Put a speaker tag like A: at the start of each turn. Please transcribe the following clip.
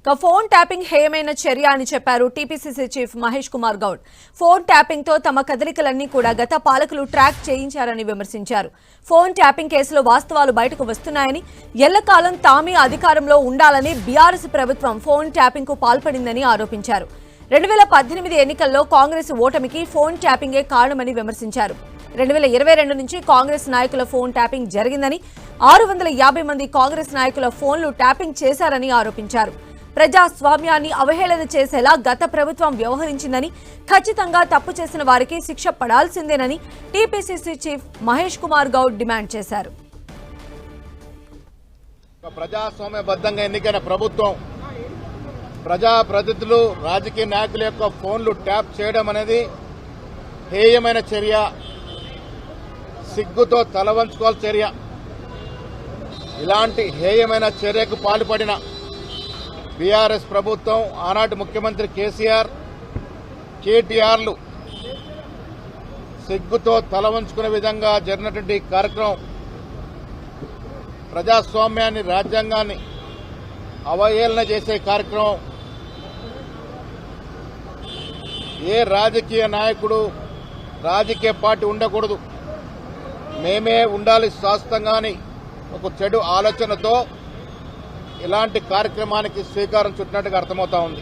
A: Phone tapping హేయమైన చర్య అని చెప్పారు TPCC chief Mahesh Kumar Goud. Phone tapping తో తమ కదలికలన్నీ కూడా గత పాలకులు ట్రాక్ చేయించారని విమర్శించారు. ఫోన్ ట్యాపింగ్ కేసులో వాస్తవాలు బయటకు వస్తున్నాయని, ఎల్లకాలం తామే అధికారంలో ఉండాలని బీఆర్ఎస్ ప్రభుత్వం ఫోన్ ట్యాపింగ్ కు పాల్పడిందని ఆరోపించారు. 2018 ఎన్నికల్లో కాంగ్రెస్ ఓటమికి ఫోన్ ట్యాపింగే కారణమని విమర్శించారు. 2022 నుంచి కాంగ్రెస్ నాయకుల ఫోన్ ట్యాపింగ్ జరిగిందని, 650 మంది కాంగ్రెస్ నాయకుల ఫోన్లు ట్యాపింగ్ చేశారని ఆరోపించారు. ప్రజాస్వామ్యాన్ని అవహేళన చేసేలా గత ప్రభుత్వం వ్యవహరించిందని, ఖచ్చితంగా తప్పు చేసిన వారికి శిక్ష పడాల్సిందేనని TPCC chief Mahesh Kumar Goud demand చేశారు.
B: ప్రజాస్వామ్యబద్ధంగా ఎన్నికైన ప్రభుత్వం ప్రజాప్రతినిధులు, రాజకీయ నాయకుల యొక్క ఫోన్లు ట్యాప్ చేయడం అనేది హేయమైన చర్య, సిగ్గుతో తలవంచుకోవాల్సిన చర్య. ఇలాంటి హేయమైన చర్యకు పాల్పడిన బీఆర్ఎస్ ప్రభుత్వం, ఆనాటి ముఖ్యమంత్రి కేసీఆర్, కేటీఆర్లు సిగ్గుతో తలవంచుకునే విధంగా జరిగినటువంటి కార్యక్రమం ప్రజాస్వామ్యాన్ని, రాజ్యాంగాన్ని అవహేళన చేసే కార్యక్రమం. ఏ రాజకీయ నాయకుడు, రాజకీయ పార్టీ ఉండకూడదు, మేమే ఉండాలి శాశ్వతంగాని ఒక చెడు ఆలోచనతో ఇలాంటి కార్యక్రమానికి శ్రీకారం చుట్టినట్టుగా అర్థమవుతా ఉంది.